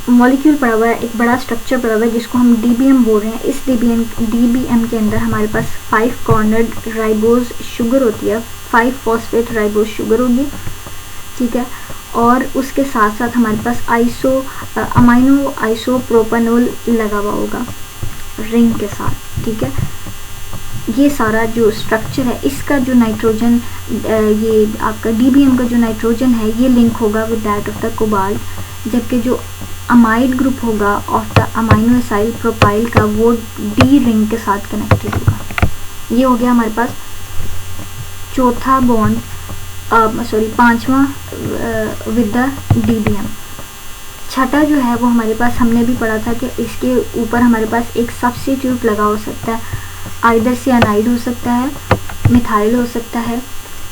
मॉलिक्यूल पड़ा हुआ है, एक बड़ा स्ट्रक्चर पड़ा हुआ है जिसको हम DBM बोल रहे हैं। इस DBM के अंदर हमारे पास 5 कॉर्नर्ड राइबोज शुगर होती है, 5 फॉस्फेट राइबोज शुगर होगी, ठीक है। और उसके साथ साथ हमारे पास अमाइनो आइसोप्रोपेनॉल लगा हुआ होगा रिंग के साथ, ठीक है। ये सारा जो स्ट्रक्चर है इसका जो नाइट्रोजन, ये आपका DBM का जो नाइट्रोजन है ये लिंक होगा with that of the cobalt, जबकि जो अमाइड ग्रुप होगा of the amino acyl propyl का वो D रिंग के साथ कनेक्टेड होगा। ये हो गया हमारे पास चौथा बॉन्ड, पांचवा विद द DBM। छठा जो है वो हमारे पास हमने भी पढ़ा था कि इसके ऊपर हमारे पास एक सब्स्टिट्यूट लगा हो सकता है, आइदर सियानाइड हो सकता है, मिथाइल हो सकता है,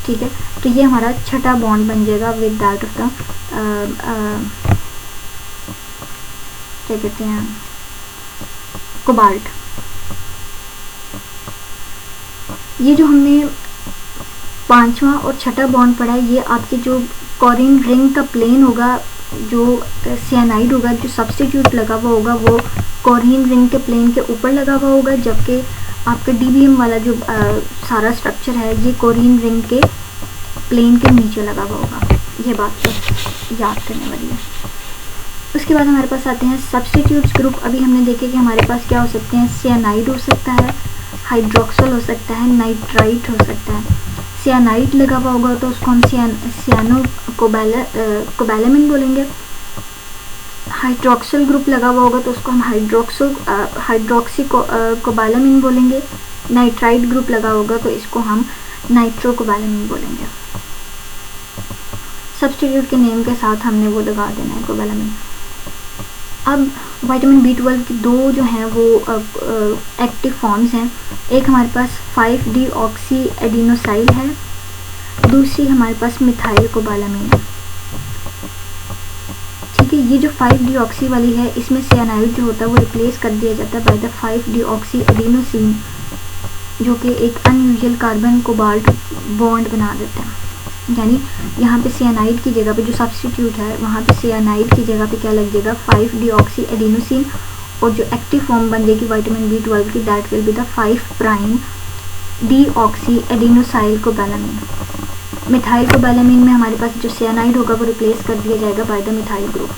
ठीक है। तो ये हमारा छठा बॉन्ड बन जाएगा विद दैट ऑफ द क्या कहते हैं, कोबाल्ट। ये जो हमने पांचवा और छठा बॉन्ड पढ़ा है ये आपके जो कोरिन रिंग का प्लेन होगा, जो सियानाइड होगा, जो सब्स्टिट्यूट लगा हुआ होगा वो कोरिन रिंग के प्लेन के ऊपर लगा हुआ होगा, जबकि आपका DBM वाला जो सारा स्ट्रक्चर है ये कोरिन रिंग के प्लेन के नीचे लगा हुआ होगा। ये बात तो याद करने वाली है। उसके बाद हमारे पास आते हैं सब्स्टिट्यूट्स ग्रुप। अभी हमने देखे कि हमारे पास क्या हो सकते हैं, सियानाइड हो सकता है, हाइड्रोक्सल हो सकता है, नाइट्राइट हो सकता है। सियानाइड लगा हुआ होगा तो उसको हम सियानो कोबालामिन बोलेंगे। हाइड्रोक्सिल ग्रुप लगा हुआ होगा तो उसको हम हाइड्रोक्सी कोबालामीन बोलेंगे। नाइट्राइड ग्रुप लगा होगा तो इसको हम नाइट्रोकोबालामीन बोलेंगे। सब्स्टिट्यूट के नेम के साथ हमने वो लगा देना है कोबालामीन। अब विटामिन B12 की दो जो हैं वो एक्टिव फॉर्म्स हैं। एक हमारे पास 5-डीऑक्सी एडिनोसाइल है, दूसरी हमारे पास मिथाइल कोबालामीन है। ठीक है, ये जो 5-डीऑक्सी वाली है इसमें सियानाइड जो होता है वो रिप्लेस कर दिया जाता है बाय द 5-डीऑक्सी एडिनोसिन, जो कि एक अनयूजुअल कार्बन कोबाल्ट बॉन्ड बना देता है। यानी यहाँ पे सियानाइड की जगह पे जो सब्स्टिट्यूट है वहाँ पे सियानाइड की जगह पे क्या लग जाएगा, 5-डीऑक्सी एडिनोसिन, और जो एक्टिव फॉर्म बन जाएगी विटामिन B12 की that will be the deoxy adenosyl cobalamin. Methyl cobalamin में हमारे पास जो सियानाइड होगा वो रिप्लेस कर दिया जाएगा बाय द मिथाइल ग्रुप।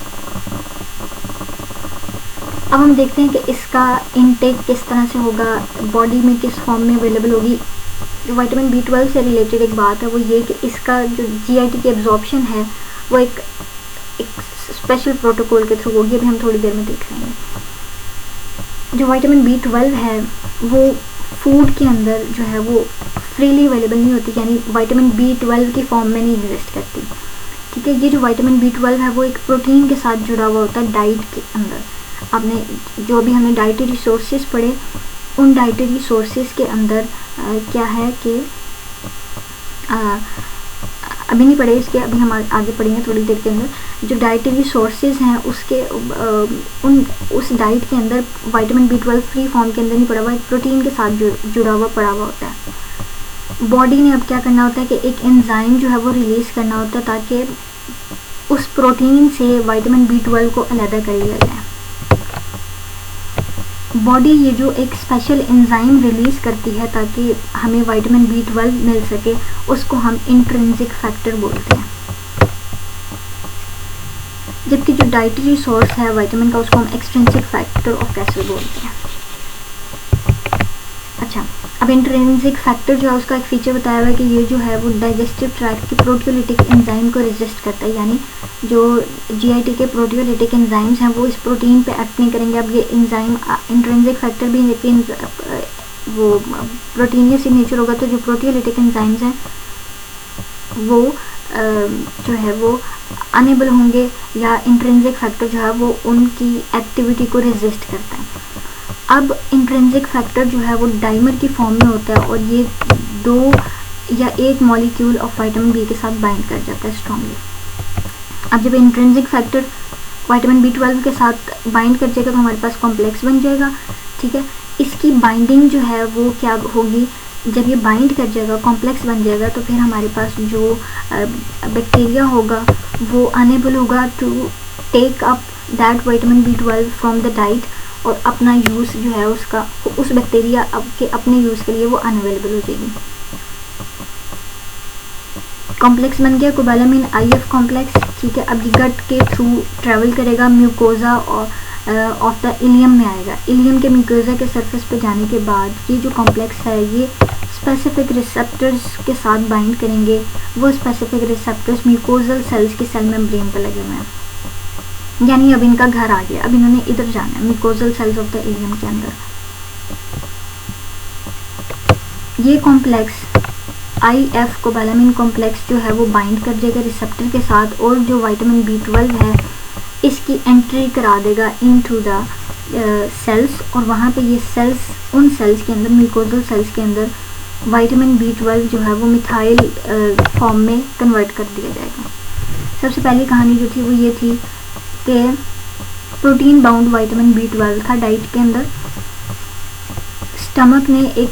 अब हम देखते हैं कि इसका इनटेक किस तरह से होगा, बॉडी में किस फॉर्म में अवेलेबल होगी। जो विटामिन B12 से रिलेटेड एक बात है वो ये कि इसका जो GIT की एब्जॉर्प्शन है वो एक स्पेशल प्रोटोकॉल के थ्रू होगी, अभी हम थोड़ी देर में देख लेंगे। जो विटामिन B12 है वो फूड के अंदर जो है वो फ्रीली अवेलेबल नहीं होती, यानी विटामिन B12 की फॉर्म में नहीं एग्जिस्ट करती। ठीक है, ये जो विटामिन B12 है वो एक प्रोटीन के साथ जुड़ा हुआ होता है डाइट के अंदर। आपने जो अभी हमने डाइटरी सोर्सेज पढ़े, उन डाइटरी सोर्सेज के अंदर क्या है कि अभी नहीं पढ़े इसके, अभी हम आगे पढ़ेंगे थोड़ी देर के अंदर। जो डाइटरी सोर्सेज हैं उसके उस डाइट के अंदर विटामिन B12 फ्री फॉर्म के अंदर नहीं पड़ा हुआ, एक प्रोटीन के साथ जुड़ा हुआ पड़ा हुआ होता है। बॉडी ने अब क्या करना होता है कि एक एंजाइम जो है वो रिलीज़ करना होता है ताकि उस प्रोटीन से विटामिन B12 को अलग कर लिया जाए। बॉडी ये जो एक स्पेशल एंजाइम रिलीज़ करती है ताकि हमें विटामिन B12 मिल सके, उसको हम इंट्रिंसिक फैक्टर बोलते हैं। जबकि जो डाइटरी सोर्स है विटामिन का उसको हम एक्सट्रिंसिक फैक्टर ऑफ कैसल बोलते हैं। अच्छा, अब इंट्रिंसिक फैक्टर जो है उसका एक फीचर बताया हुआ है कि ये जो है वो डाइजेस्टिव ट्रैक्ट की प्रोटियोलिटिक एंजाइम को रेजिस्ट करता है, यानी जो GIT के प्रोटियोलिटिक एंजाइम्स हैं वो इस प्रोटीन पे एक्ट नहीं करेंगे। अब ये एंजाइम इंट्रिंसिक फैक्टर भी लेकिन वो प्रोटीनियस इन नेचर होगा, तो जो प्रोटियोलिटिक एंजाइम्स हैं वो जो है वो अनेबल होंगे, या इंट्रिंसिक फैक्टर जो है वो उनकी एक्टिविटी को रेजिस्ट करता है। अब इंट्रिंसिक फैक्टर जो है वो डाइमर की फॉर्म में होता है और ये 2 या 1 मॉलिक्यूल ऑफ विटामिन B के साथ बाइंड कर जाता है स्ट्रांगली। अब जब इंट्रिंसिक फैक्टर विटामिन B12 के साथ बाइंड कर जाएगा तो हमारे पास कॉम्प्लेक्स बन जाएगा। ठीक है, इसकी बाइंडिंग जो है वो क्या होगी, जब ये बाइंड कर जाएगा कॉम्प्लेक्स बन जाएगा तो फिर हमारे पास जो बैक्टीरिया होगा वो अनेबल होगा to take up that vitamin B12 from the diet, और अपना यूज़ जो है उसका उस बैक्टीरिया के अपने यूज़ के लिए वो अनअवेलेबल हो जाएगी। कॉम्प्लेक्स बन गया कोबालामीन IF कॉम्प्लेक्स। ठीक है, अब ये गट के थ्रू ट्रैवल करेगा, म्यूकोजा ऑफ द इलियम में आएगा। इलियम के म्यूकोजा के सरफेस पे जाने के बाद ये जो कॉम्प्लेक्स है ये स्पेसिफिक रिसेप्टर्स के साथ बाइंड करेंगे। वो स्पेसिफिक रिसेप्टर्स म्यूकोजल सेल्स की सेल मेम्ब्रेन पे लगे हुए हैं, यानी अब इनका घर आ गया, अब इन्होंने इधर जाना है mucosal cells of the ileum के अंदर। ये कॉम्प्लेक्स IF कोबालामीन कॉम्प्लेक्स जो है वो बाइंड कर देगा रिसेप्टर के साथ, और जो विटामिन B12 है इसकी एंट्री करा देगा इनटू द सेल्स, और वहाँ पे ये सेल्स उन सेल्स के अंदर म्यूकोजल सेल्स के अंदर विटामिन B12 जो है वो मिथाइल फॉर्म में कन्वर्ट कर दिया जाएगा। सबसे पहली कहानी जो थी वो ये थी कि प्रोटीन बाउंड विटामिन B12 था डाइट के अंदर। स्टमक ने एक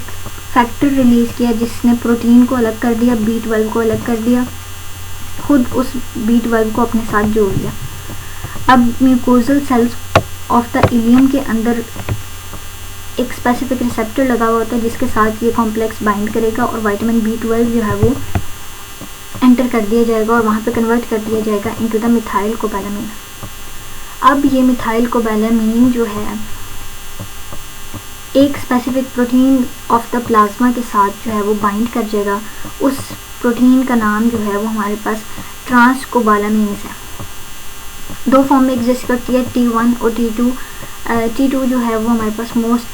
फैक्टर रिलीज़ किया जिसने प्रोटीन को अलग कर दिया, B12 को अलग कर दिया, खुद उस B12 को अपने साथ जोड़ लिया। अब mucosal cells of the ileum के अंदर एक स्पेसिफिक रिसेप्टर लगा हुआ होता है जिसके साथ ये कॉम्प्लेक्स बाइंड करेगा और विटामिन B12 जो है वो एंटर कर दिया जाएगा और वहाँ पे कन्वर्ट कर दिया जाएगा इनटू द मिथाइल कोबालामीन। अब ये मिथाइल कोबालामीन जो है एक specific protein of the plasma के साथ जो है वो बाइंड कर जाएगा। उस प्रोटीन का नाम जो है वो हमारे पास ट्रांसकोबालामीन्स है। दो फॉर्म में एग्जिस्ट करती है, T1 और T2। T2 जो है वो हमारे पास मोस्ट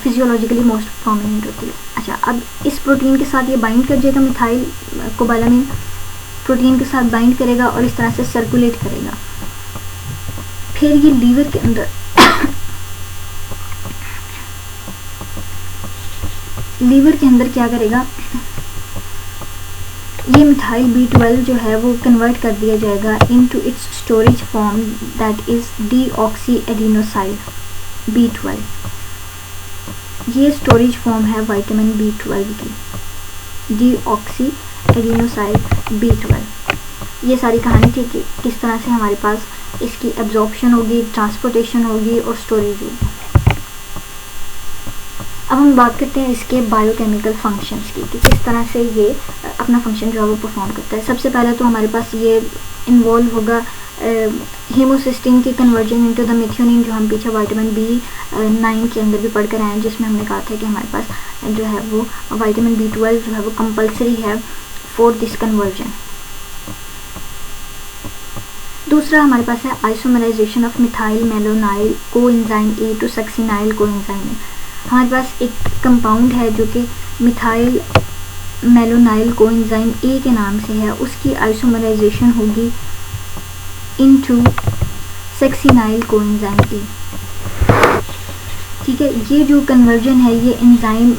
फिजियोलॉजिकली मोस्ट प्रोमिनेंट होती है। अच्छा, अब इस प्रोटीन के साथ ये बाइंड कर जाएगा, मिथाइल कोबालामिन प्रोटीन के साथ बाइंड करेगा और इस तरह से सर्कुलेट करेगा। फिर ये लीवर के अंदर क्या करेगा, ये मिथाइल B12 जो है वो कन्वर्ट कर दिया जाएगा into its storage form that is deoxy adenosyl B12। ये स्टोरेज फॉर्म है विटामिन B12 की, डीऑक्सी एडिनोसाइल B12। ये सारी कहानी थी कि किस तरह से हमारे पास इसकी एब्जॉर्प्शन होगी, ट्रांसपोर्टेशन होगी और स्टोरेज होगी। अब हम बात करते हैं इसके बायोकेमिकल फंक्शंस की कि किस तरह से ये अपना फंक्शन जो है वो परफॉर्म करता है। सबसे पहले तो हमारे पास ये इन्वॉल्व होगा हीमोसिस्टीन की कन्वर्जन इनटू द मेथियोनिन, जो हम पीछे विटामिन B9 के अंदर भी पढ़ कर आए हैं, जिसमें हमने कहा था कि हमारे पास जो है वो विटामिन B12 जो है वो कंपल्सरी है फॉर दिस कन्वर्जन। दूसरा हमारे पास है isomerization of methyl malonyl coenzyme A to succinyl coenzyme A. हमारे पास एक कंपाउंड है जो कि मिथाइल मेलोनाइल कोएंजाइम ए के नाम से है, उसकी आइसोमराइजेशन होगी इनटू सक्सिनाइल कोएंजाइम ए। ठीक है, ये जो कन्वर्जन है ये enzyme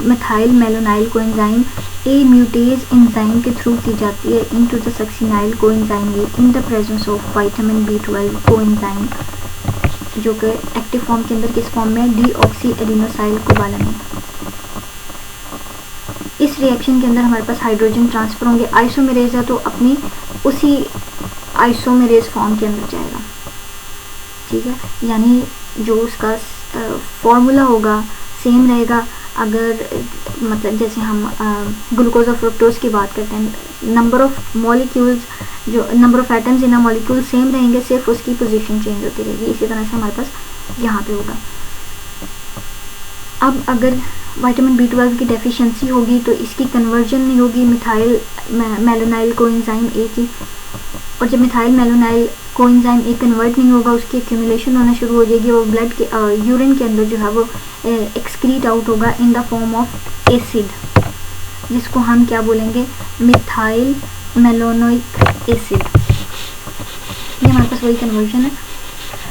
methyl malonyl coenzyme A mutase enzyme के थ्रू की जाती है into the succinyl coenzyme A in the presence of vitamin B12 coenzyme, जो कि एक्टिव फॉर्म के अंदर किस फॉर्म में, डीऑक्सी एडिनोसाइल कोबालामिन। इस रिएक्शन के अंदर हमारे पास हाइड्रोजन ट्रांसफर होंगे। आइसोमेरेज है तो अपनी उसी आइसोमेरेज फॉर्म के अंदर जाएगा। ठीक है, यानी जो उसका फॉर्मूला होगा सेम रहेगा। अगर मतलब जैसे हम ग्लूकोज और फ्रुक्टोज की बात करते हैं, नंबर ऑफ मॉलिक्यूल्स जो number of atoms in a molecule same रहेंगे, सिर्फ उसकी पोजीशन चेंज होती रहेगी। इसी तरह से हमारे पास यहाँ पे होगा। अब अगर विटामिन B12 की डेफिशिएंसी होगी तो इसकी कन्वर्जन नहीं होगी मिथाइल मेलोनाइल कोएंजाइम ए की, और जब मिथाइल मेलोनाइल कोएंजाइम ए कन्वर्ट नहीं होगा उसकी एक्यूमुलेशन होना शुरू हो जाएगी। वो ब्लड के यूरिन के अंदर जो है वो एक्सक्रीट आउट होगा इन द फॉर्म ऑफ एसिड, जिसको हम क्या बोलेंगे, मिथाइल मेलोनोइक एसिड। ये हमारे पास वही कन्वर्जन है।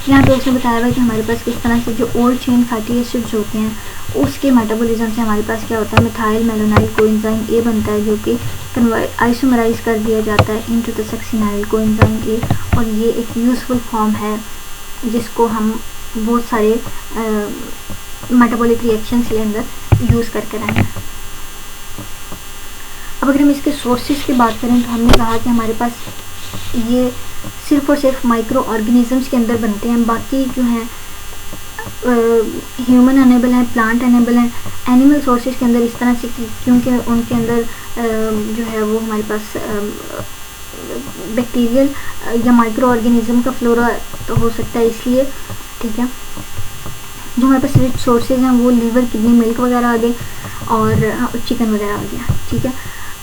यहाँ पे उसने बताया हुआ कि हमारे पास किस तरह से जो ओल्ड चेन फैटी एसिड्स होते हैं उसके मेटाबॉलिज्म से हमारे पास क्या होता है, मिथाइल मेलोनाइल कोएंजाइम ए बनता है, जो कि आइसोमराइज कर दिया जाता है इनटू द सक्सिनाइल कोएंजाइम ए। और ये एक यूज़फुल फॉर्म है जिसको हम बहुत सारे मेटाबॉलिक रिएक्शंस के अंदर यूज़ करके आए हैं। अब अगर हम इसके सोर्सेज की बात करें तो हमने कहा कि हमारे पास ये सिर्फ और सिर्फ माइक्रो ऑर्गेनिजम्स के अंदर बनते हैं। बाकी जो हैं ह्यूमन एनेबल हैं, प्लांट एनेबल हैं। एनिमल सोर्सेज के अंदर इस तरह से क्योंकि उनके अंदर जो है वो हमारे पास बैक्टीरियल या माइक्रो ऑर्गेनिज्म का फ्लोरा तो हो सकता है, इसलिए। ठीक है, जो हमारे पास रिच सोर्सेज हैं वो लीवर, किडनी, मिल्क वगैरह आ गए और चिकन वगैरह आ गया। ठीक है,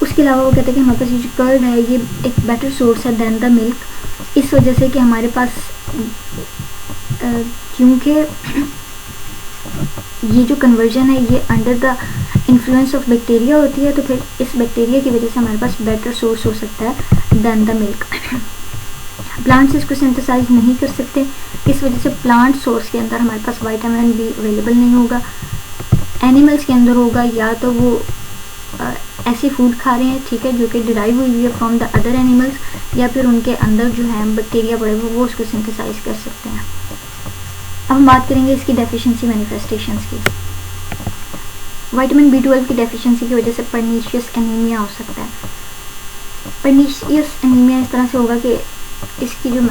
उसके अलावा वो कहते हैं कि हमारे पास ये जो कर्ड है ये एक बेटर सोर्स है दैन द मिल्क, इस वजह से कि हमारे पास क्योंकि ये जो कन्वर्जन है ये under the influence of bacteria होती है, तो फिर इस बैक्टीरिया की वजह से हमारे पास बेटर सोर्स हो सकता है दैन द मिल्क। प्लांट्स इसको सिंथेसाइज नहीं कर सकते, इस वजह से प्लांट सोर्स के अंदर हमारे पास विटामिन बी अवेलेबल नहीं होगा। एनिमल्स के अंदर होगा या तो वो ऐसी फूड खा रहे हैं, ठीक है, जो कि डिराइव हुई है फ्रॉम द अदर एनिमल्स, या फिर उनके अंदर जो है बैक्टीरिया पड़े हुए वो उसको सिंथेसाइज कर सकते हैं। अब हम बात करेंगे इसकी डेफिशिएंसी मैनिफेस्टेशंस की। विटामिन B12 की डेफिशिएंसी की वजह से पर्नीशियस एनीमिया हो सकता है। पर्नीशियस एनीमिया इस तरह से होगा कि इसकी जो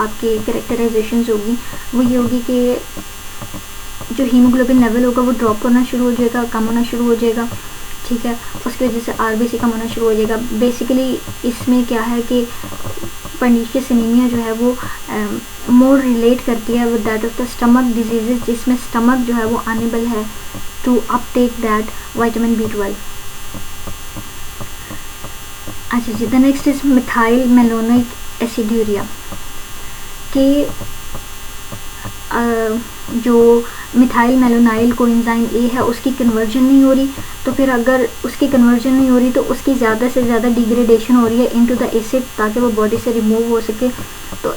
आपकी कैरेक्टराइजेशंस होगी वो ये होगी कि जो हीमोग्लोबिन लेवल होगा वो ड्रॉप होना शुरू हो जाएगा, कम होना शुरू हो जाएगा। ठीक है, उसकी वजह से RBC कम होना शुरू हो जाएगा। बेसिकली इसमें क्या है कि पर्नीशियस एनीमिया जो है वो मोर रिलेट करती है with that of the stomach diseases, जिसमें स्टमक जो है वो अनेबल है to Uptake that vitamin B12। अच्छा जी, द नेक्स्ट इज मिथाइल मेलोनोइक एसिड्यूरिया कि जो मिथाइल मेलोनाइल कोएंजाइम ए है उसकी कन्वर्जन नहीं हो रही, तो फिर अगर उसकी कन्वर्जन नहीं हो रही तो उसकी ज़्यादा से ज़्यादा डिग्रेडेशन हो रही है इनटू द एसिड ताकि वो बॉडी से रिमूव हो सके। तो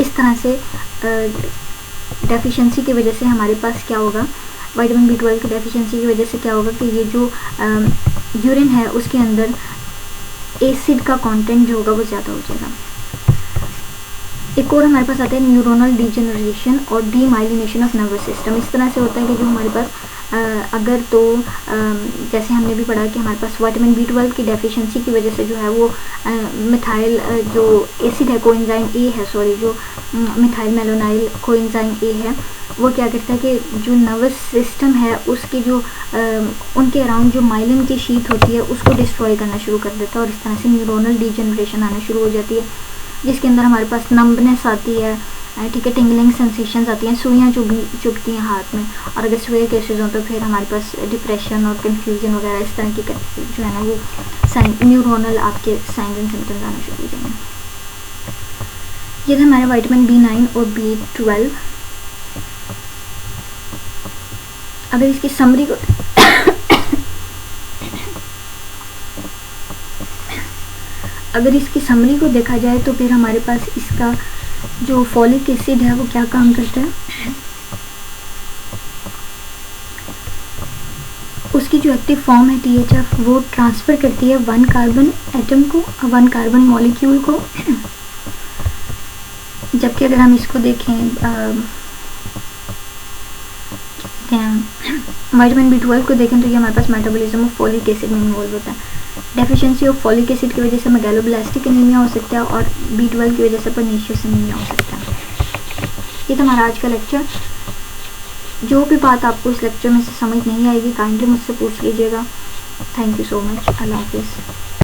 इस तरह से डेफिशिएंसी की वजह से हमारे पास क्या होगा, विटामिन B12 की डेफिशिएंसी की वजह से क्या होगा कि ये जो यूरिन है उसके अंदर एसिड का कंटेंट जो होगा वो ज़्यादा हो जाएगा। एक और हमारे पास आता है न्यूरोनल डीजेनरेशन और डीमाइलिनेशन ऑफ नर्वस सिस्टम। इस तरह से होता है कि जो हमारे पास अगर तो जैसे हमने भी पढ़ा कि हमारे पास विटामिन B12 की डेफिशिएंसी की वजह से जो है वो मिथाइल जो एसिड है कोएंजाइम ए है, सॉरी जो मिथाइल मेलोनाइल कोएंजाइम ए है, वो क्या करता है कि जो नर्वस सिस्टम है उसकी जो उनके अराउंड जो माइलिन की शीट होती है उसको डिस्ट्रॉय करना शुरू कर देता है और इस तरह से न्यूरोनल डीजेनरेशन आना शुरू हो जाती है, जिसके अंदर हमारे पास नंबनेस आती है, ठीक है, टिंगलिंग सेंसेशंस आती हैं, सुइयाँ चुभती हैं हाथ में, और अगर सुए केसेस हों तो फिर हमारे पास डिप्रेशन और कंफ्यूजन वगैरह इस तरह की जो है ना वो न्यूरोनल आपके साइंस एंड सिम्टम्स आना शुरू हो जाएंगे। ये था हमारे विटामिन B9 और B12। अगर इसकी समरी को देखा जाए तो फिर हमारे पास इसका जो फॉलिक एसिड है वो क्या काम करता है, उसकी जो एक्टिव फॉर्म है THF वो ट्रांसफ़र करती है 1 कार्बन एटम को, 1 कार्बन मॉलिक्यूल को, जबकि अगर हम इसको देखें विटामिन B12 को देखें तो ये हमारे pass metabolism of folic acid में इन्वॉल्व होता है। डेफिशिएंसी ऑफ फॉलिक एसिड की वजह से मेगालोब्लास्टिक एनीमिया हो सकता है और B12 की वजह से परनीशियस एनीमिया हो सकता है। ये तो हमारा आज का लेक्चर। जो भी बात आपको इस लेक्चर में से समझ नहीं आएगी काइंडली मुझसे पूछ लीजिएगा। Thank you so much. अल्लाह हाफिज़।